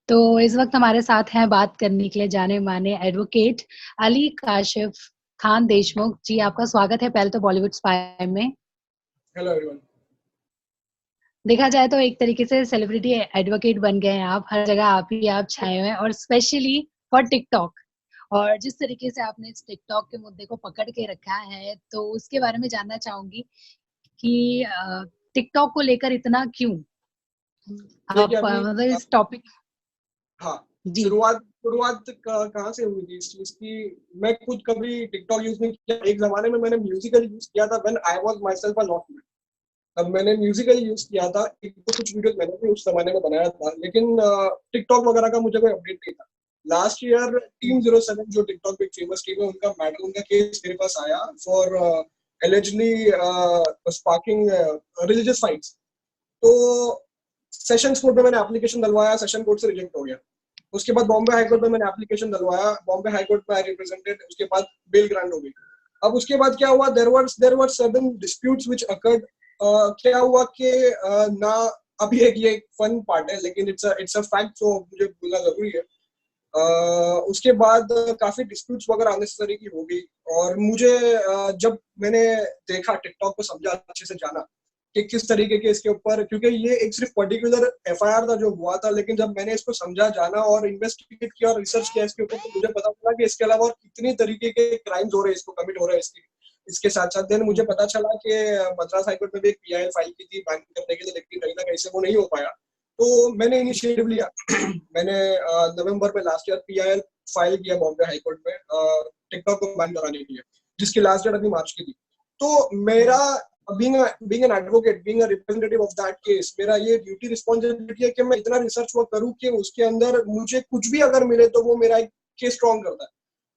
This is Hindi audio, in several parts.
तो इस वक़्त हमारे साथ हैं बात करने के लिए जाने-माने एडवोकेट अली काशिफ़ खान देशमुख। जी, आपका स्वागत है पहले तो बॉलीवुड स्पाई में। Hello everyone. देखा जाए तो एक तरीके से सेलिब्रिटी एडवोकेट बन गए हैं आप, हर जगह आप ही आप छाए हुए हैं और स्पेशली फॉर टिकटॉक। और जिस तरीके से आपने इस टिकटॉक के मुद्दे को पकड़ के रखा है, तो उसके बारे में जानना चाहूँगी कि टिकटॉक को लेकर इतना क्यों? देखिए आप अभी मतलब इस टॉपिक। हाँ, जी। शुरुआत शुरुआत कहाँ से हुई थी इस चीज़ की। मैं खुद कभी टिकटॉक यूज़ नहीं किया। एक ज़माने में मैंने म्यूजिकली यूज़ किया था when I was my self a not man. तब मैंने म्यूजिकली यूज़ किया था। एक तो कुछ वीडियोज़ मैंने भी उस ज़माने में बनाया था, लेकिन टिकटॉक वगैरह का मुझे कोई अपडेट नहीं था। लास्ट ईयर टीम 07 जो टिकटॉक की एक फेमस टीम है, उनका केस मेरे पास आया for allegedly sparking religious fights. तो सेशंस कोर्ट में मैंने एप्लीकेशन डलवाया, सेशन कोर्ट से रिजेक्ट हो गया। उसके बाद बॉम्बे हाई कोर्ट में मैंने एप्लीकेशन डलवाया, बॉम्बे हाई कोर्ट में आई रिप्रेजेंटेड, उसके बाद बेल ग्रांट हो गई। अब उसके बाद क्या हुआ, there were certain disputes which occurred. क्या हुआ कि ना, अभी ये एक फन पार्ट है लेकिन इट्स अ फैक्ट, तो मुझे बोलना जरूरी है। उसके बाद काफी डिस्प्यूट्स वगैरह अननेसेसरी की हो गई। और मुझे जब मैंने देखा, टिकटॉक को समझा, अच्छे से जाना कि किस तरीके के इसके ऊपर, क्योंकि ये एक सिर्फ पर्टिकुलर एफआईआर था जो हुआ था, लेकिन जब मैंने इसको समझा, जाना और इन्वेस्टिगेट किया और रिसर्च किया इसके ऊपर, तो मुझे पता चला कि इसके अलावा और कितनी तरीके के क्राइम्स हो रहे हैं, इसको कमिट हो रहे हैं इसके साथ साथ। देन मुझे पता चला कि मद्रास हाईकोर्ट में भी एक पीआईएल फाइल की थी बैन करने के लिए, लेकिन कहीं ना कहीं से वो नहीं हो पाया। तो मैंने इनिशिएटिव लिया। मैंने नवंबर में लास्ट ईयर पीआईएल फाइल किया बॉम्बे हाईकोर्ट में टिकटॉक को बैन कराने के लिए, जिसकी लास्ट डेट अभी मार्च की थी। तो मेरा being an advocate, being a representative of that case, मेरा ये ड्यूटी रिस्पॉन्सिबिलिटी है कि मैं इतना रिसर्च वर्क करूं कि उसके अंदर मुझे कुछ भी अगर मिले तो वो मेरा एक केस स्ट्रॉन्ग करता है।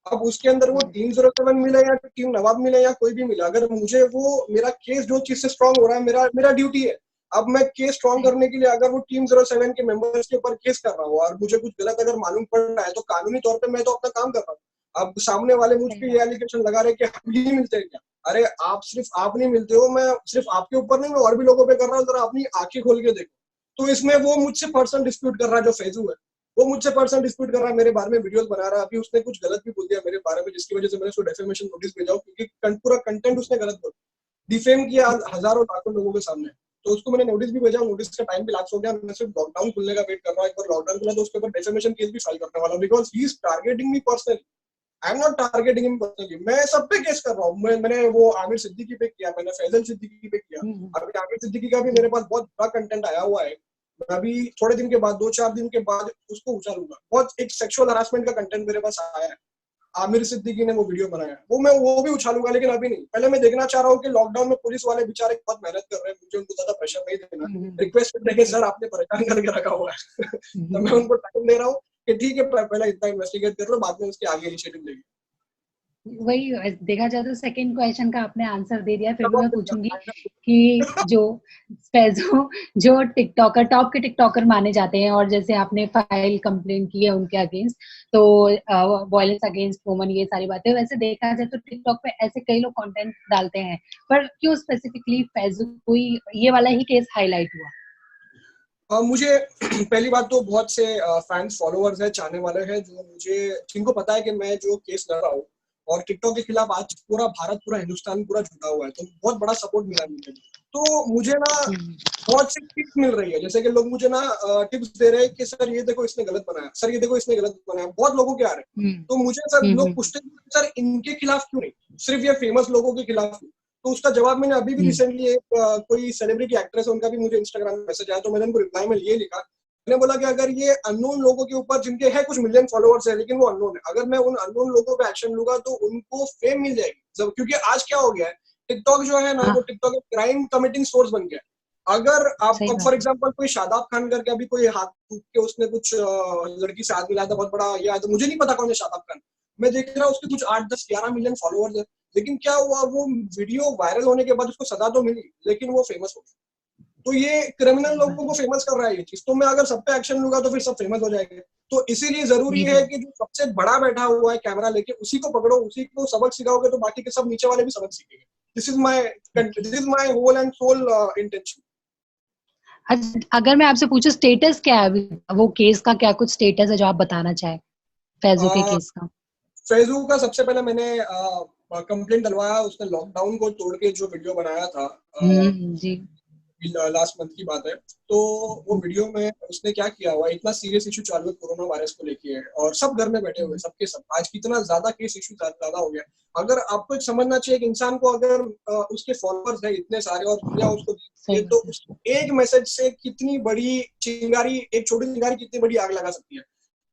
अब उसके अंदर वो टीम 07 मिले या टीम नवाब मिले या कोई भी मिले, अगर मुझे वो मेरा केस जो चीज से स्ट्रॉन्ग हो रहा है, मेरा मेरा ड्यूटी है। अब मैं केस स्ट्रॉन्ग करने के लिए अगर वो टीम 07 के मेंबर्स के ऊपर केस कर रहा हूँ और मुझे कुछ गलत अगर मालूम पड़ रहा है, तो कानूनी तौर पे मैं तो अपना काम कर रहा हूँ। अब सामने वाले मुझ सही पे ये बात। एलिगेशन लगा रहे कि हम ही मिलते हैं क्या? अरे आप, सिर्फ आप नहीं मिलते हो, मैं सिर्फ आपके ऊपर नहीं, मैं और भी लोगों पे कर रहा हूँ, जरा अपनी आंखें खोल के देखो। तो इसमें वो मुझसे पर्सन डिस्प्यूट कर रहा है, जो फैजू है वो मुझसे पर्सन डिस्प्यूट कर रहा है, मेरे बारे में वीडियोस बना रहा है। अभी उसने कुछ गलत भी बोल दिया मेरे बारे में, जिसकी वजह से मैंने उसको डेफेमेशन नोटिस भेजा, क्योंकि पूरा कंटेंट उसने गलत बोला, डिफेम किया हजारों लाखों लोगों के सामने। तो उसको मैंने नोटिस भी भेजा, नोटिस का टाइम भी लैप्स हो गया। मैं सिर्फ लॉकडाउन खुलने का वेट कर रहा हूँ। एक बार लॉकडाउन खुला तो उसके ऊपर डेफेमेशन केस भी फाइल करने वाला हूं, because he is targeting me personally. I am not targeting him personally, मैं सब पे केस कर रहा हूँ। मैंने वो आमिर सिद्दीकी पे किया, मैंने फैजल सिद्दीकी पे किया। हुँ, अभी आमिर सिद्दीकी का भी जी। मेरे पास बहुत बड़ा कंटेंट आया हुआ है। मैं अभी थोड़े दिन के बाद, 2-4 दिन के बाद उसको उछालूंगा। बहुत एक सेक्सुअल हरासमेंट का कंटेंट मेरे पास आया है, आमिर सिद्दीकी ने वो वीडियो बनाया है, वो भी उछालूंगा, लेकिन अभी नहीं। पहले मैं देखना चाह रहा हूँ कि लॉकडाउन में पुलिस वाले बेचारे बहुत मेहनत कर रहे हैं, मुझे उनको ज्यादा प्रेशर नहीं देना। हुँ, हुँ। रिक्वेस्ट करने के, जी। सर आपने परेशान करके रखा हुआ है। तो मैं जी। उनको टाइम दे रहा हूँ कि ठीक है, पहले इतना इन्वेस्टिगेट कर लो, बाद में उसके आगे इनिशिएटिव लेंगे। वही देखा जाए तो सेकंड क्वेश्चन का आपने आंसर दे दिया, फिर भी मैं पूछूँगी जवाब कि जो स्पेज़ो जो टिकटॉकर टॉप के टिकटॉकर माने जाते हैं और जैसे आपने फाइल कंप्लेन की है उनके अगेंस्ट, तो वायलेंस अगेंस्ट वुमन ये सारी बातें। वैसे देखा जाए तो टिकटॉक पे ऐसे कई लोग कंटेंट डालते हैं, पर क्यों स्पेसिफिकली फैज़ू कोई ये वाला ही केस हाइलाइट हुआ? मुझे पहली बात तो बहुत से फैंस, फॉलोअर्स है, चाहने वाले हैं, जिनको पता है कि मैं जो केस लड़ रहा हूँ और टिकटॉक के खिलाफ आज पूरा भारत, पूरा हिंदुस्तान पूरा जुटा हुआ है, तो बहुत बड़ा सपोर्ट मिला है मुझे। तो मुझे ना हुँ, बहुत सी टिप्स मिल रही है, जैसे कि लोग मुझे ना टिप्स दे रहे हैं कि सर ये देखो इसने गलत बनाया, सर ये देखो इसने गलत बनाया, बहुत लोगों के आ रहे हैं। हुँ, तो मुझे सर हुँ, लोग हुँ, पूछते हैं सर इनके खिलाफ क्यों नहीं, सिर्फ ये फेमस लोगों के खिलाफ क्यों? तो उसका जवाब मैंने अभी भी हुँ, रिसेंटली एक कोई सेलिब्रिटी एक्ट्रेस है, उनका भी मुझे इंस्टाग्राम में मैसेज आया, तो मैंने उनको रिप्लाई में ये लिखा, मैंने बोला कि अगर ये अननोन लोगों के ऊपर, जिनके है कुछ मिलियन फॉलोअर्स है लेकिन वो अननोन है, अगर मैं उन अननोन लोगों पे एक्शन लूंगा तो उनको फेम मिल जाएगी। जब, क्योंकि आज क्या हो गया है, टिकटॉक जो है ना, हाँ, वो टिकटॉक एक क्राइम कमिटिंग सोर्स बन गया है। अगर आप, सही अब बात फॉर है। एग्जांपल कोई शादाब खान करके अभी कोई हाथ फूक के उसने कुछ लड़की से हाथ मिलाया था, बहुत बड़ा ये आया था, मुझे नहीं पता कौन है शादाब खान, मैं देख रहा हूँ उसके कुछ 8-10-11 मिलियन फॉलोअर्स है, लेकिन क्या हुआ, वो वीडियो वायरल होने के बाद उसको सजा तो मिली, लेकिन वो फेमस हो गया। तो ये क्रिमिनल सही लोगों बात को है। फेमस कर रहा है ये चीज, तो मैं अगर सब पे एक्शन लूंगा तो फिर सब फेमस हो जाएंगे। तो इसीलिए जरूरी जी, है जी। कि जो सबसे बड़ा बैठा हुआ है कैमरा लेके, उसी को पकड़ो, उसी को सबक सिखाओगे तो बाकी के सब नीचे वाले भी सबक सीखेंगे। This is my okay. Whole and sole intention. अगर मैं आपसे पूछूं स्टेटस क्या है अभी, वो केस का क्या कुछ स्टेटस है जो आप बताना चाहें, फैजू के केस का? फैजू का सबसे पहले मैंने कंप्लेंट डलवाया, उसने लॉकडाउन को तोड़ के जो वीडियो बनाया था, जी। लास्ट मंथ की बात है। तो वो वीडियो में उसने क्या किया हुआ, इतना सीरियस इशू चालू है कोरोना वायरस को लेके है और सब घर में बैठे हुए सबके सब, आज कितना ज्यादा केस इशू ज्यादा हो गया। अगर आपको एक समझना चाहिए कि इंसान को अगर उसके फॉलोअर्स है इतने सारे और दुनिया उसको देखती है, सही तो बात है। उस एक मैसेज से कितनी बड़ी चिंगारी, एक छोटी चिंगारी कितनी बड़ी आग लगा सकती है।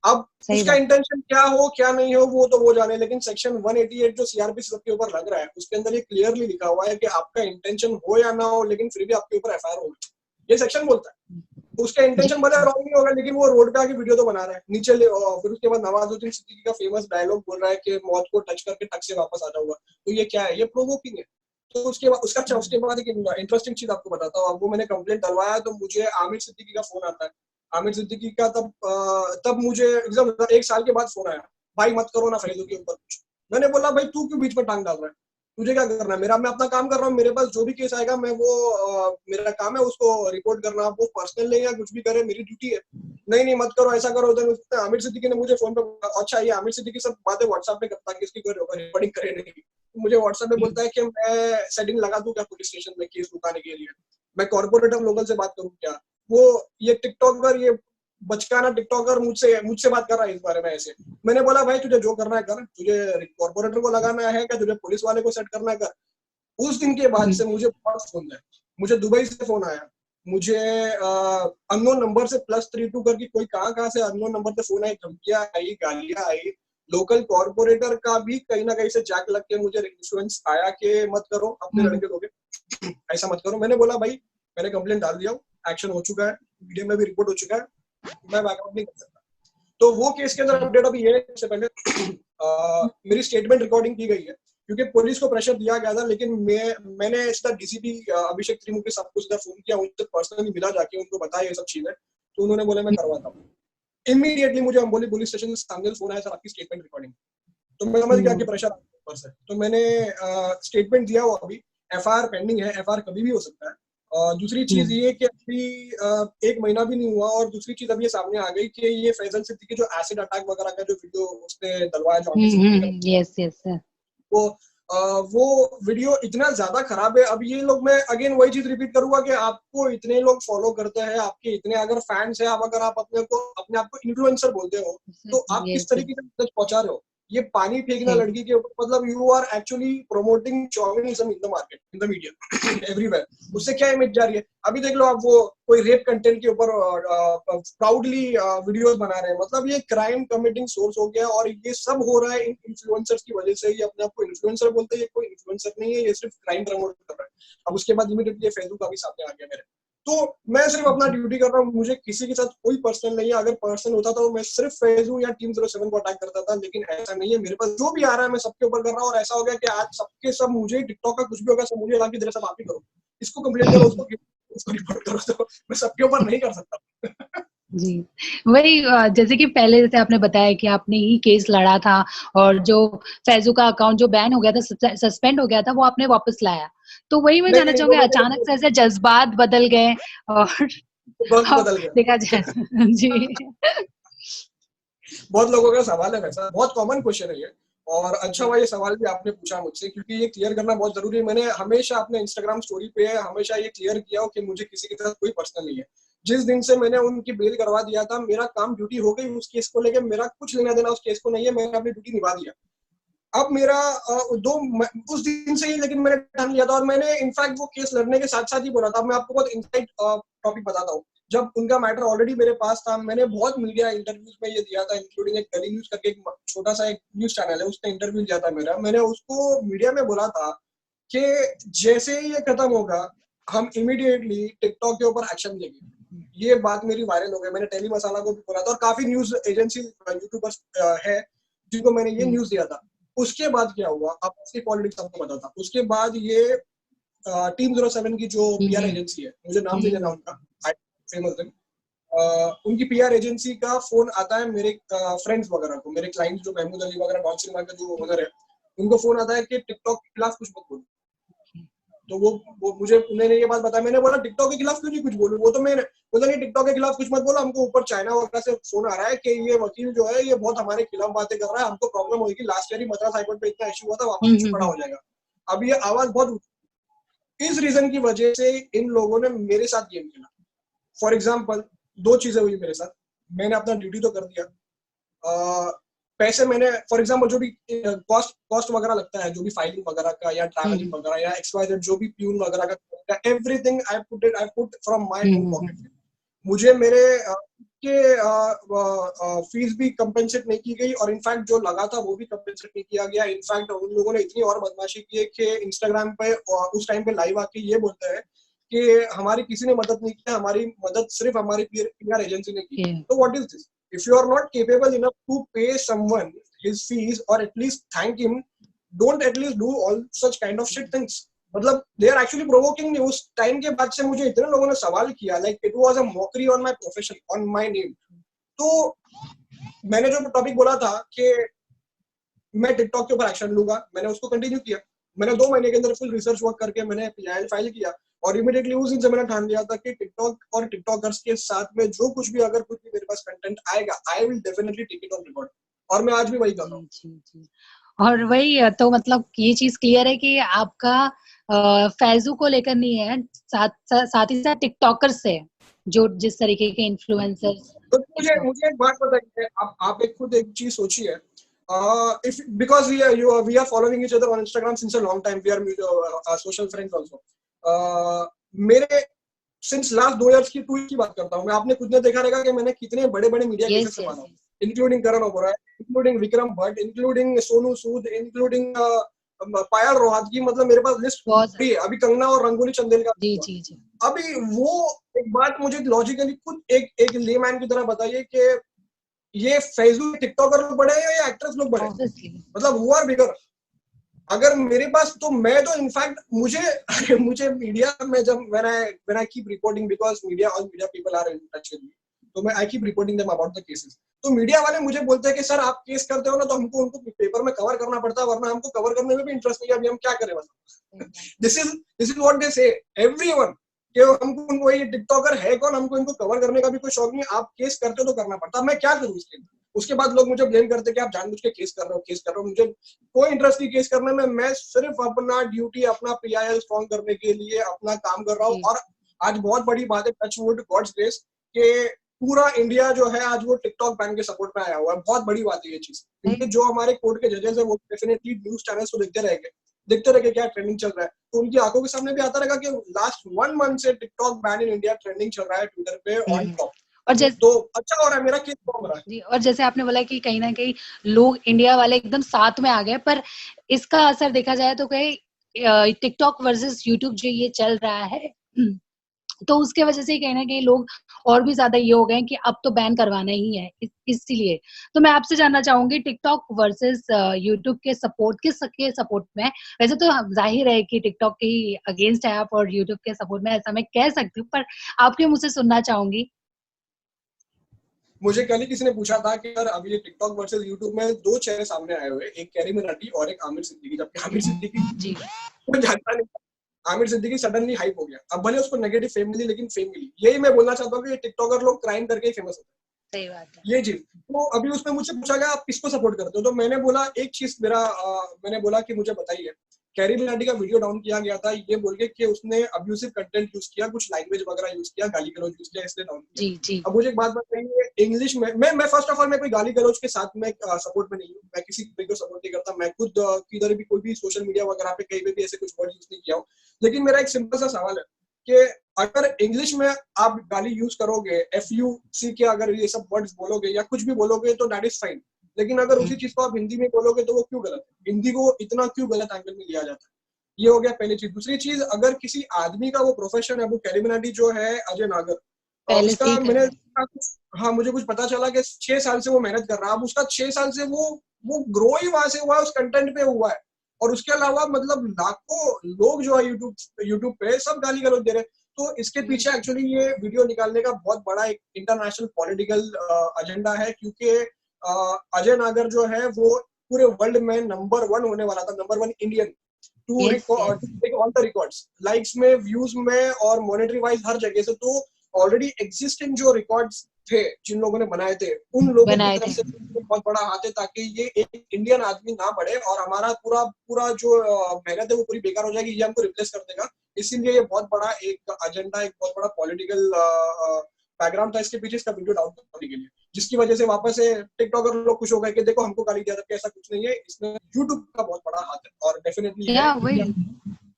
अब सही उसका बात है। इंटेंशन क्या हो क्या नहीं हो वो तो वो जाने, लेकिन सेक्शन 188 जो सीआरपीसी सबके ऊपर लग रहा है उसके अंदर ये क्लियरली लिखा हुआ है कि आपका इंटेंशन हो या ना हो लेकिन फिर भी आपके ऊपर एफआईआर होगी, ये सेक्शन बोलता है। उसका जी इंटेंशन भले रॉन्ग नहीं होगा लेकिन वो रोड पे आके वीडियो तो बना रहा है नीचे फिर उसके बाद नवाजुद्दीन सिद्दीकी का फेमस डायलॉग बोल रहा है कि मौत को टच करके टक से वापस आ जाऊंगा, तो ये क्या है, ये प्रोवोकिंग है। तो उसके बाद एक इंटरेस्टिंग चीज आपको बताता हूँ। अब वो मैंने कंप्लेंट डलवाया तो मुझे आमिर सिद्दीकी का फोन आता है। आमिर सिद्दीकी का तब मुझे एकदम 1 साल के बाद फोन आया, भाई मत करो ना फैजू के ऊपर कुछ। मैंने बोला भाई तू क्यों बीच में टांग डाल रहा है, तुझे क्या करना है, मैं अपना काम कर रहा हूँ, मेरे पास जो भी केस आएगा मैं वो मेरा काम है उसको रिपोर्ट करना, वो पर्सनल नहीं या कुछ भी करे मेरी ड्यूटी है। नहीं नहीं मत करो ऐसा करो उधर। आमिर सिद्दीकी ने मुझे फोन पे, अच्छा ये आमिर सिद्दीकी सब बातें व्हाट्सएप पे करता है कि इसकी कोई रिकॉर्डिंग करे नहीं, मुझे व्हाट्सएप पे बोलता है कि मैं सेटिंग लगा दूं क्या पुलिस स्टेशन में केस रुकाने के लिए, मैं कॉर्पोरेटर लोकल से बात करूं क्या। वो ये टिकटॉकर, ये बचकाना टिकटॉकर मुझसे मुझसे बात कर रहा है इस बारे में ऐसे। मैंने बोला भाई तुझे जो करना है कर, तुझे कॉर्पोरेटर को लगाना है क्या, तुझे पुलिस वाले को सेट करना है कर। उस दिन के बाद से मुझे बहुत फोन आए, मुझे दुबई से फोन आया, मुझे अननोन नंबर से +32 करके कोई कहाँ से अननोन नंबर से फोन आई, धमकियां आई, गालियां आई। लोकल कॉर्पोरेटर का भी कहीं ना कहीं से जैक लग के मुझे इन्फ्लुएंस आया कि मत करो अपने लड़के लोगे, ऐसा मत करो। मैंने बोला भाई मैंने कंप्लेंट डाल दिया, एक्शन हो चुका है, मीडिया में भी रिपोर्ट हो चुका है, मैं बैकआउट नहीं कर सकता। तो वो केस के अंदर अपडेट अभी ये है, सबसे पहले मेरी स्टेटमेंट रिकॉर्डिंग की गई है क्योंकि पुलिस को प्रेशर दिया गया था, लेकिन मैंने इसका डीसीपी अभिषेक त्रिमुखी साहब को सीधा फोन किया, उनसे पर्सनली मिला जाके उनको बताया ये सब चीजें, तो उन्होंने बोला मैं करवाता हूँ। इमीडिएटली मुझे अम्बोली पुलिस स्टेशन से सामने फोन आया, सर आपकी स्टेटमेंट रिकॉर्डिंग। तो मैं समझ गया कि प्रेशर ऊपर से, तो मैंने स्टेटमेंट दिया, वो अभी एफआईआर पेंडिंग है, एफआईआर कभी भी हो सकता है। दूसरी चीज ये कि अभी 1 महीना भी नहीं हुआ और दूसरी चीज अब ये सामने आ गई कि ये फैजल सिद्दीकी जो एसिड अटैक वगैरह का जो वीडियो उसने डलवाया, जो आमिर सिद्दीकी का, यस यस वो वो वीडियो इतना ज्यादा खराब है। अब ये लोग, मैं अगेन वही चीज रिपीट करूंगा कि आपको इतने लोग फॉलो करते हैं, आपके इतने अगर फैंस हैं, आप अगर आप अपने आप को इन्फ्लुएंसर बोलते हो तो आप किस यस तरीके से मैसेज पहुंचा रहे हो। ये पानी फेंकना सही। लड़की के ऊपर, मतलब you are actually promoting chauvinism in the market, in the media, everywhere. उससे क्या इमेज जा रही है, अभी देख लो आप, वो कोई रेप कंटेंट के ऊपर प्राउडली वीडियोस बना रहे हैं, मतलब ये क्राइम कमिटिंग सोर्स हो गया। और ये सब हो रहा है इन इन्फ्लुएंसर्स की वजह से। ये अपने आप को इन्फ्लुएंसर बोलते हैं, ये कोई इन्फ्लुएंसर नहीं है, ये सिर्फ क्राइम प्रमोट कर रहा है। अब उसके बाद इमीडिएटली फेसबुक का भी सामने आ गया मेरे। तो मैं सिर्फ अपना ड्यूटी कर रहा हूँ, मुझे किसी के साथ कोई पर्सनल नहीं है। अगर पर्सनल होता तो मैं सिर्फ फेसबुक या टीम 07 को अटैक करता था, लेकिन ऐसा नहीं है। मेरे पास जो भी आ रहा है मैं सबके ऊपर कर रहा हूँ, और ऐसा हो गया कि आज सबके सब मुझे, टिकटॉक का कुछ भी होगा सब मुझे ला के दे, सब आप ही करो, इसको कंप्लेंट करो, उसको रिपोर्ट करो, तो मैं सबके ऊपर नहीं कर सकता। जी, वही जैसे कि पहले जैसे आपने बताया कि आपने ही केस लड़ा था और जो फैजू का अकाउंट जो बैन हो गया था, सस्पेंड हो गया था, वो आपने वापस लाया। तो वही मैं नहीं जानना नहीं, वो चाहूँगी, अचानक मैंने से ऐसे जज़्बात बदल गए और वक्त अब बदल देखा गया। जाए जी। बहुत लोगों का सवाल है, वैसा बहुत कॉमन क्वेश्चन है ये। और अच्छा हुआ ये सवाल भी आपने पूछा मुझसे, क्योंकि ये क्लियर करना बहुत जरूरी है। मैंने हमेशा अपने इंस्टाग्राम स्टोरी पे हमेशा ये क्लियर किया हो कि मुझे किसी के साथ कोई पर्सनल नहीं है। जिस दिन से मैंने उनकी बेल करवा दिया था, मेरा काम ड्यूटी हो गई, उस केस को लेकर मेरा कुछ लेना देना उस केस को नहीं है, मैंने अपनी ड्यूटी निभा दिया। अब मेरा उस दिन से ही लेकिन मैंने ठान लिया था, और मैंने इनफैक्ट वो केस लड़ने के साथ साथ ही बोला था। मैं आपको बहुत इनसाइड टॉपिक बताता हूँ। जब उनका मैटर ऑलरेडी मेरे पास था, मैंने बहुत मीडिया इंटरव्यूज में ये दिया था, इंक्लूडिंग एक गली न्यूज करके एक छोटा सा एक न्यूज चैनल है, उसने इंटरव्यू दिया था मेरा। मैंने उसको मीडिया में बोला था कि जैसे ही ये खत्म होगा हम इमीडिएटली टिकटॉक के ऊपर एक्शन लेंगे। ये बात मेरी वायरल हो गई, मैंने टेली मसाला को भी बोला था, और काफी न्यूज एजेंसी यूट्यूबर्स है जिनको मैंने ये न्यूज दिया था। उसके बाद क्या हुआ, अब उसकी पॉलिटिक्स आपको बताता। उसके बाद ये टीम 07 की जो पीआर एजेंसी है, मुझे नाम नहीं लेना उनका, फेमस है, उनकी पीआर एजेंसी का फोन आता है मेरे फ्रेंड्स वगैरह को, मेरे क्लाइंट्स जो महमूद अली वगैरह, नॉन सिनेमा का जो ओनर है, उनको फोन आता है कि टिकटॉक के खिलाफ कुछ मत बोलो। तो वो मुझे उन्होंने ये बात बताया, मैंने बोला टिकटॉक के खिलाफ क्यों नहीं कुछ बोलूं, वो तो मैंने बोला नहीं टिकटॉक के खिलाफ कुछ मत बोलो, हमको ऊपर चाइना वगैरह से फोन आ रहा है कि ये वकील जो है ये बहुत हमारे खिलाफ बातें कर रहा है, हमको प्रॉब्लम होगी, लास्ट ईयर ही मद्रास हाईकोर्ट पे इतना इशू हुआ था, वापस इशू खड़ा हो जाएगा। अब ये आवाज बहुत, इस रीजन की वजह से इन लोगों ने मेरे साथ गेम खेला। फॉर एग्जाम्पल 2 चीजें हुई मेरे साथ, मैंने अपना ड्यूटी तो कर दिया, पैसे मैंने फॉर एग्जाम्पल जो भी कॉस्ट वगैरह लगता है, जो भी फाइलिंग वगैरह का या ट्रैवलिंग वगैरह या XYZ जो भी प्यून वगैरह का, everything I put from my own pocket. मुझे मेरे के फीस भी कंपेंसेट नहीं की गई, और इनफैक्ट जो लगा था वो भी कंपेंसेट नहीं किया गया। इनफैक्ट उन लोगों ने इतनी और बदमाशी की है कि इंस्टाग्राम पे उस टाइम पे लाइव आके ये बोलते हैं कि हमारी किसी ने मदद नहीं की, हमारी मदद सिर्फ हमारी PR एजेंसी ने की। तो what is this? If you are not capable enough to pay someone his fees or at least thank him, don't at least do all such kind of shit things. मतलब they are actually provoking me। उस टाइम के बाद से मुझे इतने लोगों ने सवाल किया, like it was a mockery on my profession, on my name। तो मैंने जो टॉपिक बोला था कि मैं टिकटॉक के ऊपर एक्शन लूंगा, मैंने उसको कंटिन्यू किया। मैंने 2 महीने के अंदर फुल रिसर्च वर्क करके मैंने PIL फाइल किया, और इमीडिएटली उस दिन से मैंने ठान लिया था कि टिकटॉक और टिकटॉकर्स के साथ में जो कुछ भी अगर कुछ भी मेरे पास कंटेंट आएगा, I will definitely take it on record. और मैं आज भी वही कर रहा हूँ। जी। और वही तो मतलब ये चीज क्लियर है कि आपका फैजू को लेकर नहीं है, साथ ही साथ टिकटॉकर से जो जिस तरीके के इन्फ्लुएंसर्स। तो मुझे एक बात बताइए, आप एक खुद एक चीज सोचिए, if because we are following each other on Instagram since a long time, we are social friends also। मेरे since last 2 years की tweet की बात करता हूँ मैं, आपने खुद ने देखा रहेगा कि मैंने कितने बड़े बड़े मीडिया केसेस संभाला हूँ, इंक्लूडिंग करण Oberoi, including Vikram Bhatt, including Sonu Sood, including पायल रोहतगी। मतलब मेरे पास लिस्ट पूरी है। अभी कंगना और रंगोली चंदेल का। जी। अभी वो एक बात मुझे लॉजिकली खुद एक लेमैन की तरह बताइए कि ये फैजू टिकटॉकर लोग बड़े हैं या एक्ट्रेस लोग बड़े? मतलब हु आर बिगर? अगर मेरे पास तो मैं तो इनफैक्ट मुझे मीडिया में जब when I keep reporting because all media people are in touch with me, तो मैं I keep reporting them about the cases। तो मीडिया वाले मुझे बोलते हैं कि सर आप केस करते हो ना तो हमको उनको पेपर में कवर करना पड़ता है, वरना हमको कवर करने में भी इंटरेस्ट नहीं है, अभी हम क्या करें मतलब। दिस इज व्हाट दे से एवरीवन, कि हमको उनको ये टिकटॉकर है कौन, हमको इनको कवर करने का भी कोई शौक नहीं, आप केस करते हो तो करना पड़ता है, मैं क्या करूँ इसके लिए? उसके बाद लोग मुझे ब्लेम करते कि आप जानबूझ के केस कर रहे हो। मुझे कोई इंटरेस्ट नहीं केस करने में, मैं सिर्फ अपना ड्यूटी, अपना PIL स्ट्रॉन्ग करने के लिए अपना काम कर रहा हूँ। और आज बहुत बड़ी बात है, टच वुड, गॉड्स ग्रेस, कि पूरा इंडिया जो है आज वो टिकटॉक बैन के सपोर्ट में आया हुआ है। बहुत बड़ी बात है ये चीज, क्योंकि जो हमारे कोर्ट के जजेस है वो डेफिनेटली न्यूज चैनल्स को देखते रहेंगे क्या ट्रेंडिंग चल रहा है, तो उनकी आंखों के सामने भी आता रहेगा कि लास्ट 1 मंथ से TikTok ban in India trending चल रहा है ट्विटर पे ऑन टॉप। और जैसे तो अच्छा हो रहा है, मेरा केस हो रहा है जी। और जैसे आपने बोला कि कहीं ना कहीं लोग इंडिया वाले एकदम साथ में आ गए, पर इसका असर देखा जाए तो कहीं टिकटॉक वर्सेस यूट्यूब जो ये चल रहा है, तो उसके वजह से कहीं ना कहीं लोग और भी ज्यादा ये हो गए कि अब तो बैन करवाना ही है, इसीलिए। तो मैं आपसे जानना चाहूंगी टिकटॉक वर्सेस यूट्यूब के सपोर्ट, किसके सपोर्ट में? वैसे तो जाहिर है कि टिकटॉक के अगेंस्ट है आप और यूट्यूब के सपोर्ट में, ऐसा मैं कह सकती हूँ, पर आपके मुंह से सुनना चाहूंगी। मुझे कल ही किसी ने पूछा था कि यार अभी ये टिकटॉक वर्सेस यूट्यूब में 2 चेहरे सामने आए हुए, एक कैरी मिनाटी और एक आमिर सिद्दीकी। जबकि आमिर सिद्दीकी जी कोई जानता नहीं, आमिर सिद्दीकी सडनली हाइप हो गया। अब भले उसको नेगेटिव फेम मिली, लेकिन फेम मिली। यही मैं बोलना चाहता हूँ कि टिकटॉकर लोग क्राइम करके ही फेमस होते हैं। सही बात है ये चीज। तो अभी उसमें मुझसे पूछा गया आप किसको सपोर्ट करते हो, तो मैंने बोला एक चीज मैंने बोला कि मुझे बताइए। कैरी मिनाटी का वीडियो डाउन किया गया था ये बोल के कि उसने अब्यूसिव कंटेंट यूज किया, कुछ लैंग्वेज वगैरह यूज किया, गाली गलौज यूज किया, इसलिए डाउन किया। जी। अब मुझे एक बात बताइए, इंग्लिश में मैं फर्स्ट ऑफ ऑल मैं कोई गाली गलौज के साथ में सपोर्ट में नहीं हूँ, मैं किसी को सपोर्ट नहीं करता। मैं खुद किधर भी कोई भी सोशल मीडिया वगैरह पे कहीं पे भी ऐसे कुछ वर्ड यूज नहीं किया हूँ। लेकिन मेरा एक सिंपल सा सवाल है कि अगर इंग्लिश में आप गाली यूज करोगे, FUC के अगर ये सब वर्ड्स बोलोगे या कुछ भी बोलोगे तो दैट इज फाइन। लेकिन अगर उसी चीज को आप हिंदी में बोलोगे तो वो क्यों गलत है? हिंदी को इतना क्यों गलत एंगल में लिया जाता है? ये हो गया पहली चीज। दूसरी चीज, अगर किसी आदमी का वो प्रोफेशन है, वो कैरी मिनाटी जो है अजय नागर, उसका मैंने हाँ मुझे कुछ पता चला कि 6 साल से वो मेहनत कर रहा है। अब उसका 6 साल से वो ग्रो ही वहां से हुआ है, उस कंटेंट पे हुआ है। और उसके अलावा मतलब लाखों लोग जो है यूट्यूब पे सब गाली गलौज दे रहे हैं। तो इसके पीछे एक्चुअली ये वीडियो निकालने का बहुत बड़ा एक इंटरनेशनल पॉलिटिकल एजेंडा है, क्योंकि अजय नागर जो है वो पूरे वर्ल्ड में नंबर 1 होने वाला था, number 1 Indian. To take all the records, likes में, व्यूज में और मॉनेटरी वाइज हर जगह से। तो ऑलरेडी एग्जिस्टिंग जो रिकॉर्ड्स थे जिन लोगों ने बनाए थे, उन लोगों की तरफ से बहुत बड़ा हाथ है, ताकि ये एक इंडियन आदमी ना बढ़े और हमारा पूरा जो मेहनत है वो पूरी बेकार हो जाएगी, ये हमको रिप्लेस कर देगा। इसीलिए ये बहुत बड़ा एक एजेंडा, एक बहुत बड़ा पॉलिटिकल बैकग्राउंड था इसके पीछे, इसका वीडियो डाउन करने के लिए, जिसकी वजह से वापस से टिकटॉकर लोग खुश हो गए कि देखो हमको गाली दिया था। ऐसा कुछ नहीं है, इसमें यूट्यूब का बहुत बड़ा हाथ है और डेफिनेटली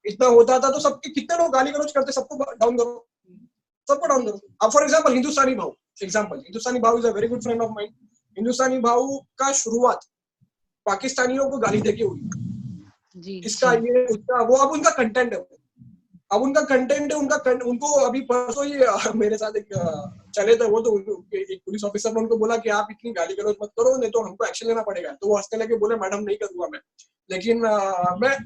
इतना होता था तो सबके कितने लोग गाली गलौज करते, सबको डाउन करो, सबको डाउन करो। अब for example Hindustani Bhau is a very good friend of mine. Hindustani Bhau का शुरुआत पाकिस्तानियों को गाली देके हुई, इसका ये उसका वो, अब उनका कंटेंट है, उनको अभी परसों ही मेरे साथ एक चले थे वो, तो एक पुलिस ऑफिसर ने उनको बोला कि आप इतनी गाली गलौज मत करो, नहीं तो हमको एक्शन लेना पड़ेगा। तो वो हंसने लगे, बोले मैडम नहीं करूंगा मैं, लेकिन मैं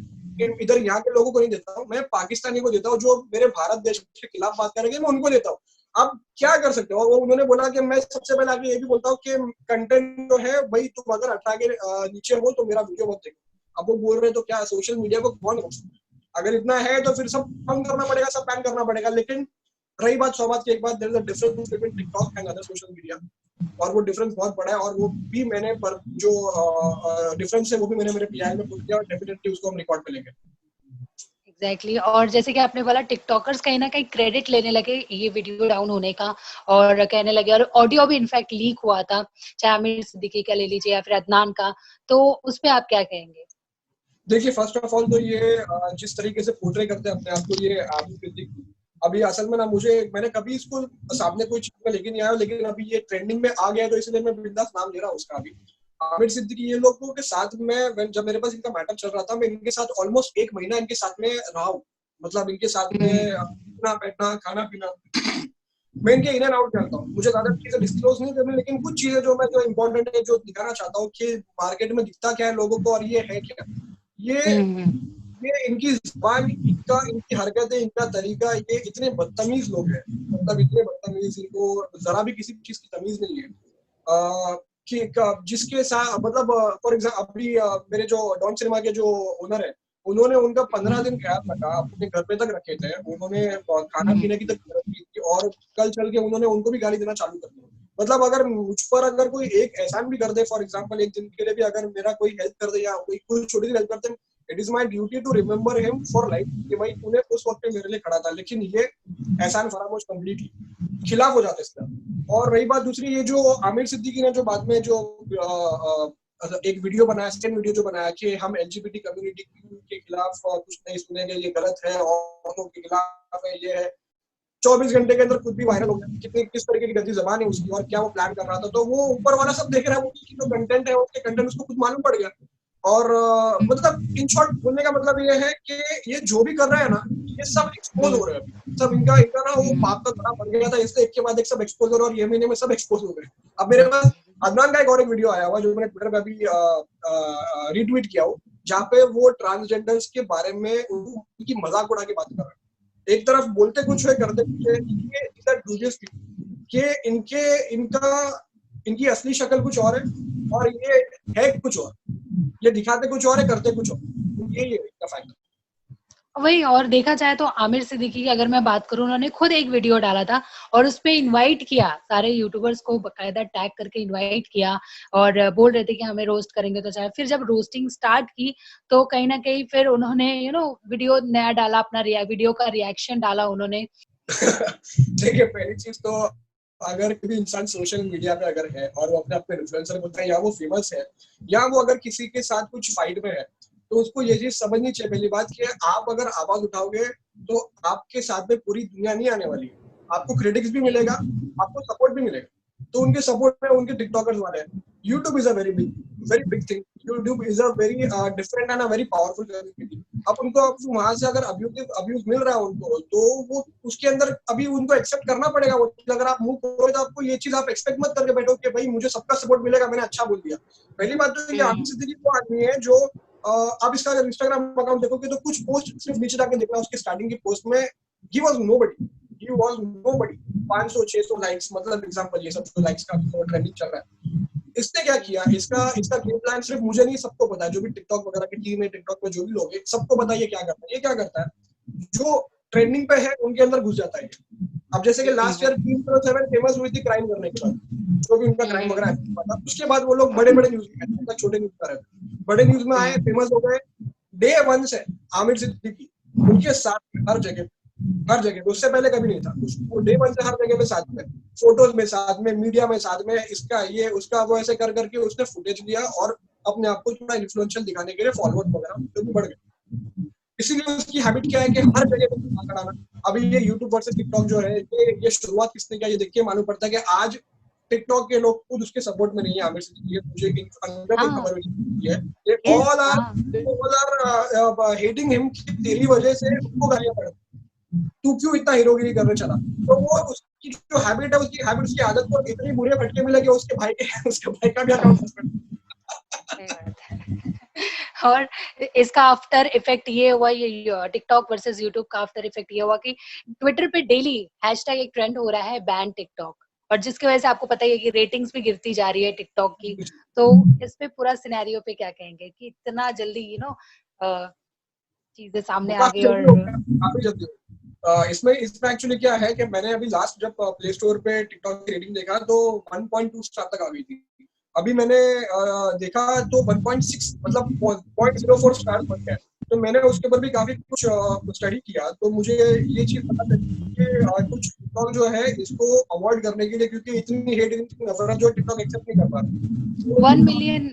इधर यहाँ के लोगों को नहीं देता हूँ, मैं पाकिस्तानी को देता हूँ जो मेरे भारत देश के खिलाफ बात करेंगे, मैं उनको देता हूँ। अब क्या कर सकते हो। और वो उन्होंने बोला कि मैं सबसे पहले आगे ये भी बोलता हूँ कि कंटेंट जो है भाई, तुम अगर 18 के नीचे हो तो मेरा वीडियो मत देखो। अब वो बोल रहे तो क्या सोशल मीडिया को कौन रोक सकता है? अगर इतना है तो फिर सब बंद करना पड़ेगा, सब बैन करना पड़ेगा। लेकिन रही बात सौबात की, एक बात, there is a difference between TikTok and other social media, और वो डिफरेंस बहुत बड़ा है। और वो भी मैंने जो डिफरेंस है वो भी मैंने मेरे पीआई में पूछ दिया, और डेफिनेटली उसको हम रिकॉर्ड पे लेंगे। एग्जैक्टली और जैसे कि आपने बोला टिकटॉकर्स कहीं ना कहीं क्रेडिट लेने लगे ये वीडियो डाउन होने का, और कहने लगे, और ऑडियो भी इनफैक्ट लीक हुआ था, चाहे आमिर सिद्दीकी का ले लीजिए या फिर अदनान का, तो उस पे आप क्या कहेंगे? देखिए फर्स्ट ऑफ ऑल तो ये जिस तरीके से पोर्ट्रे करते हैं अपने आप को ये आमिर सिद्दीकी, अभी असल में ना मैंने कभी इसको सामने कोई चीज में लेके नहीं आया, लेकिन अभी ये ट्रेंडिंग में आ गया है तो इसलिए मैं बिंदास नाम ले रहा हूँ उसका। अभी आमिर सिद्दीकी, ये लोगों के साथ में जब मेरे पास इनका मैटर चल रहा था, मैं इनके साथ ऑलमोस्ट 1 महीना इनके साथ में रहा हूँ। मतलब इनके साथ में उठना बैठना खाना पीना मैं इनके इन एंड आउट करता हूँ। मुझे ज्यादा चीजें डिस्क्लोज नहीं करनी, लेकिन कुछ चीजें जो इम्पोर्टेंट है, जो दिखाना चाहता हूँ कि मार्केट में दिखता क्या है लोगों को और ये है क्या। ये इनकी जुबान, इनकी हरकतें, इनका तरीका, ये इतने बदतमीज लोग हैं, मतलब इतने बदतमीज, इनको जरा भी किसी चीज की तमीज नहीं है। कि जिसके साथ मतलब फॉर एग्जाम्पल अभी मेरे जो डॉन सिनेमा के जो ओनर है, उन्होंने उनका 15 दिन ख्याल रखा, अपने घर पे तक रखे थे, उन्होंने खाना पीने की तक मदद की थी, और कल चल के उन्होंने उनको भी गाली देना चालू कर दिया। मतलब अगर मुझ पर अगर कोई एक एहसान भी कर दे, फॉर एग्जांपल एक दिन के लिए भी अगर मेरा कोई हेल्प कर दे या कोई छोटी सी हेल्प कर दे, it is my duty to remember him for life, कि भाई तूने उस वक्त पे मेरे लिए खड़ा था। लेकिन ये एहसान फरामोश कंप्लीटली खिलाफ हो जाता है इसका। और रही बात दूसरी, ये जो आमिर सिद्दीकी ने जो बाद में जो एक वीडियो बनाया, सेकंड वीडियो जो बनाया कि हम एलजीबीटी कम्युनिटी के खिलाफ कुछ नहीं सुनेंगे, ये गलत है, औरतों के खिलाफ है, ये है, 24 घंटे के अंदर खुद भी वायरल हो गया किस तरीके की गंदी जबान है उसकी और क्या वो प्लान कर रहा था। तो वो ऊपर वाला सब देख रहा है, उसकी जो कंटेंट है, उसके कंटेंट उसको खुद मालूम पड़ गया। और मतलब इन शॉर्ट बोलने का मतलब ये है कि ये जो भी कर रहा है ना, ये सब एक्सपोज हो रहे हैं। सब इनका ना वो पाप का धड़ा बन गया था, इससे एक के बाद एक सब एक्सपोज हो रहा है, और ये महीने में सब एक्सपोज हो गए। अब मेरे पास अदनान का एक और एक वीडियो आया हुआ जो मैंने ट्विटर पे अभी रीट्वीट किया हो, जहाँ पे वो ट्रांसजेंडर्स के बारे में उनकी मजाक उड़ा के बात कर रहे हैं। एक तरफ बोलते कुछ है, करते कुछ है। ये इनकी असली शक्ल कुछ और है और ये है कुछ और, ये दिखाते कुछ और है, करते कुछ और। यही है इसका फायदा। वही, और देखा जाए तो आमिर सिद्दीकी की अगर मैं बात करूं, उन्होंने खुद एक वीडियो डाला था और उसपे इनवाइट किया, सारे यूट्यूबर्स को बकायदा टैग करके इनवाइट किया, और बोल रहे थे कि हमें रोस्ट करेंगे तो चाहे। फिर जब रोस्टिंग स्टार्ट की तो कहीं ना कहीं फिर उन्होंने वीडियो नया डाला, अपना वीडियो का रिएक्शन डाला उन्होंने। देखिए पहली चीज तो, अगर कोई इंसान सोशल मीडिया पे अगर है और वो अपने आप को इन्फ्लुएंसर बोलता है, या वो फेमस है, या वो अगर किसी के साथ कुछ फाइट में है, तो उसको ये चीज समझनी चाहिए पहली बात कि आप अगर आवाज उठाओगे तो आपके साथ में पूरी दुनिया नहीं आने वाली है। आपको क्रिटिक्स भी मिलेगा, आपको सपोर्ट भी मिलेगा। तो उनके सपोर्ट में उनके टिकटॉकर्स वाले हैं। YouTube is a very big thing. YouTube is a very different and a very powerful community. अब उनको वहां से अगर अब्यूज मिल रहा है उनको, तो वो उसके अंदर अभी उनको एक्सेप्ट करना पड़ेगा। वो अगर आप मुंह खोलोगे तो आपको ये चीज आप एक्सपेक्ट मत करके बैठो कि भाई मुझे सबका सपोर्ट मिलेगा, मैंने अच्छा बोल दिया। पहली बात तो ये आमिर सिद्दीकी वो आदमी है जो आप इसका अगर इंस्टाग्राम अकाउंट देखोगे तो कुछ पोस्ट सिर्फ नीचे जाके देखना, उसके स्टार्टिंग की पोस्ट में ही वाज नोबडी 500-600 लाइक्स, मतलब एग्जांपल ये सब जो लाइक्स का ट्रेंडिंग चल रहा है, इसने क्या किया, इसका इसका गेम प्लान सिर्फ मुझे नहीं, सबको पता है, जो भी टिकटॉक वगैरह की टीम है, टिकटॉक में जो भी लोग हैं, सबको पता है ये क्या करता है। ये क्या करता है, जो ट्रेंडिंग पे है उनके अंदर घुस जाता है। अब जैसे कि लास्ट ईयर 7 फेमस हुई थी क्राइम करने के बाद, जो भी उनका क्राइम वगैरह था, उसके बाद वो लोग बड़े बड़े न्यूज में आए, उनका छोटे न्यूज पर बड़े न्यूज में आए, फेमस हो गए। डे 1 से आमिर सिद्दीकी उनके साथ हर जगह, हर जगह, उससे पहले कभी नहीं था। उसको डे 1 से हर जगह में साथ में, फोटोज में साथ में, मीडिया में साथ में, इसका ये उसका वो, ऐसे कर करके उसने फुटेज लिया और अपने आप को थोड़ा इन्फ्लुएंशियल दिखाने के लिए फॉलोअर्स वगैरह जो भी बढ़ गए। इसीलिए उसकी हैबिट क्या है कि हर जगह पे कराना। अभी ये यूट्यूब वर्सेस टिकटॉक जो है, ये शुरुआत किसने किया, ये देख के मालूम पड़ता है कि आज टिकटॉक के लोग खुद उसके सपोर्ट में नहीं है। आमिर सिद्दीकी है, मुझे अंदर एक खबर मिली है, ये ऑल आर हेटिंग हिम, तेरी वजह से उसको गालियां पड़, तू क्यों इतना हीरोगिरी करने चला। तो वो उसकी जो हैबिट है, उसकी हैबिट, उसकी आदत को इतनी बुरे फटके मिले कि उसके भाई का भी अकाउंट और इसका आफ्टर इफेक्ट ये हुआ, ये टिकटॉक वर्सेस यूट्यूब का आफ्टर इफेक्ट ये हुआ कि ट्विटर पे डेली हैशटैग एक ट्रेंड हो रहा है, बैन टिकटॉक, और जिसकी वजह से आपको पता ही है कि रेटिंग्स भी गिरती जा रही है टिकटॉक की। तो इस पे पूरा सिनेरियो पे क्या कहेंगे कि इतना जल्दी चीजें सामने आ गई? और काफी जल्दी इसमें एक्चुअली क्या है कि मैंने अभी लास्ट जब प्ले स्टोर पे टिकटॉक की रेटिंग देखा तो 1.2 स्टार तक आ गई थी। अभी मैंने देखा तो 1.6, मतलब 0.04 स्टार बन गया। तो मैंने उसके ऊपर भी काफी कुछ स्टडी किया, तो मुझे ये चीज पता चली कि कुछ टिकटॉक जो है इसको अवॉइड करने के लिए, क्योंकि इतनी हेट, इतनी नफरत जो टिकटॉक एक्सेप्ट नहीं कर पा रहा। 1 मिलियन,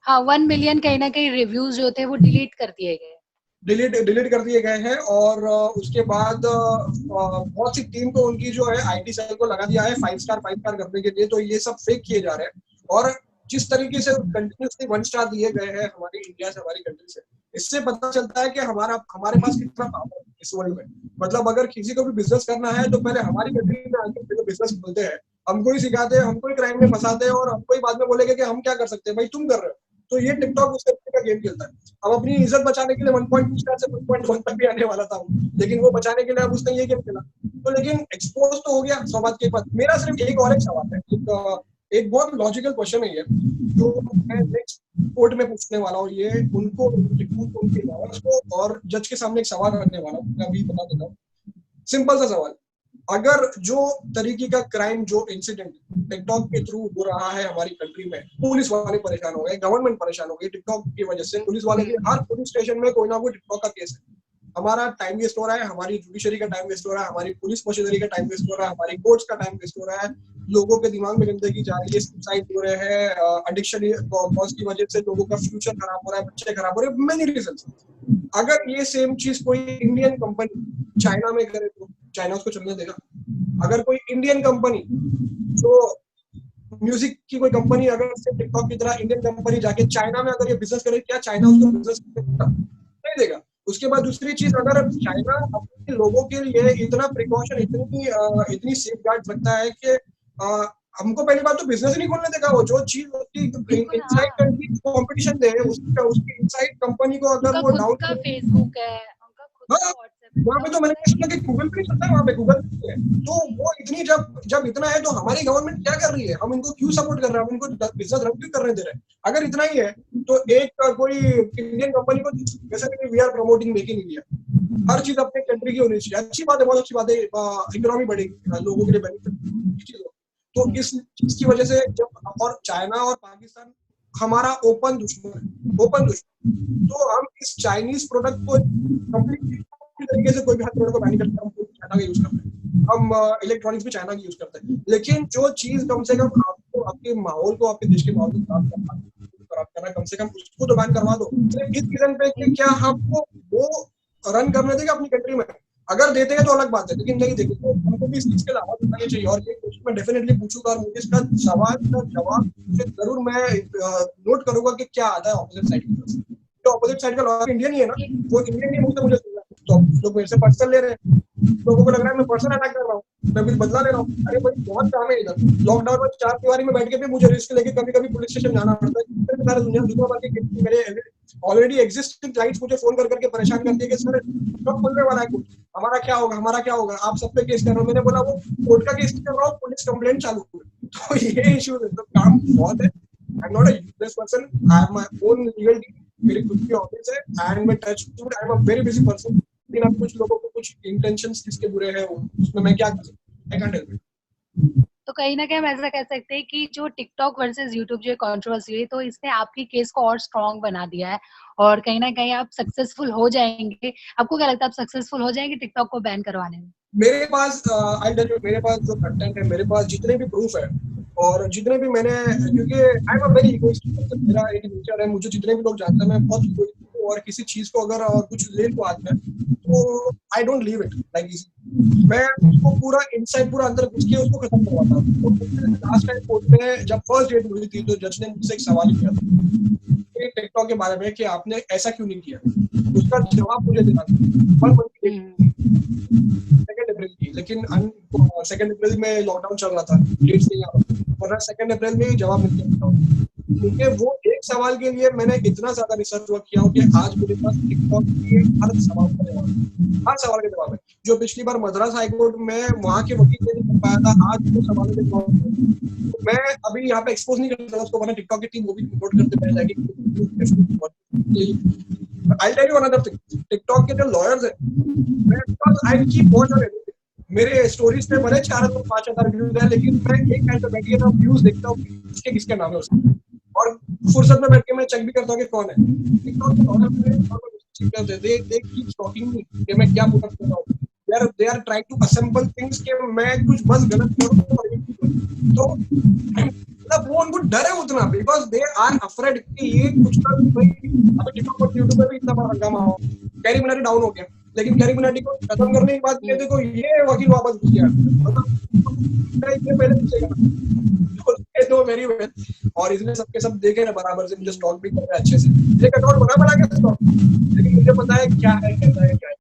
हाँ 1 मिलियन कहीं ना कहीं रिव्यूज जो थे वो डिलीट कर दिए गए, डिलीट कर दिए गए हैं। और उसके बाद बहुत सी टीम को उनकी जो है आईटी सेल को लगा दिया है 5 स्टार करने के लिए। तो ये सब फेक किए जा रहे हैं। और जिस तरीके से कंटिन्यूसली 1 स्टार दिए गए हैं हमारी इंडिया से, हमारी कंट्री से, इससे पता चलता है कि हमारे पास कितना पावर है इस वर्ल्ड में। मतलब अगर किसी को भी बिजनेस करना है तो पहले हमारी कंट्री में आके बिजनेस खोलते हैं, हमको ही सिखाते हैं, हमको ही क्राइम में फंसाते हैं, और हमको ही बाद में बोलेंगे कि हम क्या कर सकते हैं, भाई तुम कर रहे हो। तो ये टिकटॉक उस तरीके का गेम खेलता है। अब अपनी इज्जत बचाने के लिए 1.2 स्टार से 1.1 तक भी आने वाला था, लेकिन वो बचाने के लिए अब उसने ये गेम खेला। तो लेकिन एक्सपोज तो हो गया सवाल के बाद। मेरा सिर्फ एक सवाल है, एक बहुत लॉजिकल क्वेश्चन है ये, जो मैं नेक्स्ट कोर्ट में पूछने वाला हूँ। ये उनको, उनके लॉयर्स को और जज के सामने एक सवाल रखने वाला हूँ। मैं अभी बता देता हूँ, सिंपल सा सवाल। अगर जो तरीके का क्राइम, जो इंसिडेंट टिकटॉक के थ्रू हो रहा है हमारी कंट्री में, पुलिस वाले परेशान हो गए, गवर्नमेंट परेशान हो गई टिकटॉक की वजह से, पुलिस वाले की हर पुलिस स्टेशन में कोई ना कोई टिकटॉक का केस है। हमारा टाइम वेस्ट हो रहा है, हमारी जुडिशरी का टाइम वेस्ट हो रहा है, हमारी पुलिस मशीनरी का टाइम वेस्ट हो रहा है, हमारी कोर्ट्स का टाइम वेस्ट हो रहा है, लोगों के दिमाग में गंदगी जा रही है, सुसाइड हो रहे हैं, एडिक्शन कॉज की वजह से लोगों का फ्यूचर खराब हो रहा है, बच्चे खराब हो रहे हैं, मेनी रीजंस। अगर ये सेम चीज कोई इंडियन कंपनी चाइना में करे तो चाइना उसको चलने देगा? अगर कोई इंडियन कंपनी, जो म्यूजिक की कोई कंपनी, अगर सिर्फ टिकटॉक की तरह इंडियन कंपनी जाके चाइना में अगर ये बिजनेस करे, क्या चाइना उसको बिजनेस नहीं देगा? उसके बाद दूसरी चीज, अगर चाइना अपने लोगों के लिए इतना प्रिकॉशन, इतनी सेफ गार्ड रखता है कि हमको पहली बात तो बिजनेस ही नहीं खोलने देगा। वो जो चीज उसकी इनसाइड कंट्री कंपटीशन दे, उसकी इनसाइड कंपनी को अगर वो डाउन, फेसबुक है, उनका खुद का व्हाट्सएप, वहाँ पे तो मैंने सुना कि गूगल पे चलता है, वहाँ पे गूगल पे है। तो वो इतनी जब इतना है तो हमारी गवर्नमेंट क्या कर रही है? हम इनको क्यों सपोर्ट कर रहे हैं? हम इनको बिजनेस रन क्यों करने दे रहे हैं? अगर इतना ही है तो एक कोई इंडियन कंपनी को, जैसे we are promoting make in India, हर चीज अपने कंट्री की होनी चाहिए। अच्छी बात है, बहुत अच्छी बात है, इकोनॉमी बढ़ेगी, लोगों के लिए बेनिफिट। तो इस चीज की वजह से जब, और चाइना और पाकिस्तान हमारा ओपन दुश्मन है, तो हम इस चाइनीज प्रोडक्ट को कंप्लीटली तरीके से कोई भी प्रोडक्ट को बैन करते हैं, हम चाइना का यूज करते हैं, हम इलेक्ट्रॉनिक्स भी चाइना की यूज करते हैं। लेकिन जो चीज कम से कम आपको, आपके माहौल को, आपके देश के माहौल को खराब करना, कम से कम उसको तो बैन करवा दो। इस रीजन पे कि क्या हमको वो रन करने देगा अपनी कंट्री में? अगर देते हैं तो अलग बात है, लेकिन नहीं देते तो हमको भी इस चीज के आवाज उठानी चाहिए। और ये क्वेश्चन मैं डेफिनेटली पूछूंगा, और मुझे इसका सवाल का जवाब जरूर मैं नोट करूंगा कि क्या आता है ऑपोजिट साइड की। तो ऑपोजिट साइड का लॉयर इंडियन ही है ना, वो इंडियन ही मुझसे मुझे सुनना। तो लोग मेरे से पर्सनल ले रहे हैं, लोगों को लग रहा है मैं पर्सनल अटैक कर रहा हूँ, मैं कुछ बदला ले रहा हूँ। अरे भाई बहुत काम है इधर, लॉकडाउन में 4 दीवारी में बैठ के भी मुझे रिस्क लेके कभी कभी पुलिस स्टेशन जाना पड़ता है। सारे दुनिया भर के मेरे ऑलरेडी एग्जिस्टिंग क्लाइंट्स मुझे फोन कर करके परेशान करते हैं कि सर कब खुलने वाला है कुछ, हमारा क्या होगा, हमारा क्या होगा, आप सब पे केस कर रहे हो। मैंने बोला वो कोर्ट का केस कर रहा हूँ, पुलिस कंप्लेंट चालू है, तो ये इशू है, तो काम बहुत है। I am not a useless person, I have my own legal team, मेरी खुद की ऑफिस है, एंड मैं touch would I am a very busy person. लेकिन अब कुछ लोगों को कुछ इंटेंशंस किसके बुरे हैं, उसमें मैं क्या कर सकता हूं, आई कांट हेल्प इट। तो कहीं ना कहीं हम ऐसा कह सकते हैं कि जो टिकटॉक वर्सेस यूट्यूब जो कंट्रोवर्सी हुई, तो इसने आपकी केस को और स्ट्रांग बना दिया है, और कहीं ना कहीं आप सक्सेसफुल हो जाएंगे। आपको क्या लगता है, आप सक्सेसफुल हो जाएंगे टिकटॉक को बैन करवाने में? मेरे पास आई टेल यू, मेरे पास जो कंटेंट है, मेरे पास जितने भी प्रूफ है और जितने भी मैंने, क्योंकि I am a very egoistic person, मेरा एक नेचर है, मुझे जितने भी लोग जानते हैं मैं बहुत इगोइस्टिक हूँ, और किसी चीज को अगर कुछ ले लूँ आज में, तो I don't leave it like easy, मैं उसको पूरा इनसाइड पूरा अंदर घुस के उसको खत्म करवाता हूँ। तो लास्ट टाइम कोर्ट में जब फर्स्ट डेट हुई थी, तो जज ने मुझसे एक सवाल किया था टिकटॉक के बारे में कि आपने ऐसा क्यों नहीं किया, उसका जवाब मुझे देना था। 2 अप्रैल की, लेकिन 2 अप्रैल में लॉकडाउन चल रहा था, डेट्स नहीं आ रहा, वरना 2 अप्रैल में ही जवाब मिल गया। क्योंकि वो एक सवाल के लिए मैंने इतना ज्यादा रिसर्च वर्क किया कि आज मेरे पास टिकटॉक के हर सवाल का जवाब है, हर सवाल का जवाब है। जो पिछली बार मद्रास हाईकोर्ट में वहां के वकील ने नहीं कर पाया था, आज वो सवालों के जवाब है। तो मैं अभी यहाँ पे एक्सपोज नहीं कर सकता उसको, वरना टिकटॉक की टीम वो भी रिपोर्ट करते रह जाएगी। I tell you another thing, TikTok के जो लॉयर्स हैं, I keep watch on everything. मेरे स्टोरीज पे भले 4,000-5,000 व्यूज है, लेकिन मैं एक घंटे बैठ के ना व्यूज देखता हूँ किसके किसके नाम है उसके, और फुर्सत में बैठ के मैं चेक भी करता हूँ कि कौन है। टिकटॉक के lawyers they keep stalking me कि मैं क्या पुट अप कर रहा हूँ। They are trying to assemble things कि मैं कुछ बस गलत करूँ तो मतलब वो उनको डर है उतना, बिकॉज दे आर अफ्रेड कि ये कुछ ना भाई, अभी टिकटॉक और यूट्यूब पे भी इतना बड़ा हंगामा हो, कैरी मिनाटी डाउन हो गया, लेकिन कैरी मिनाटी को खत्म करने के बाद ये देखो ये वकील वापस घुस गया, मतलब ये पहले पूछेगा तो वेरी वेल, और इसने सबके सब देखे ना बराबर से, मुझे स्टॉक भी कर रहा है अच्छे से, एक अकाउंट बना के स्टॉक, लेकिन मुझे पता है क्या है कैसा है क्या है।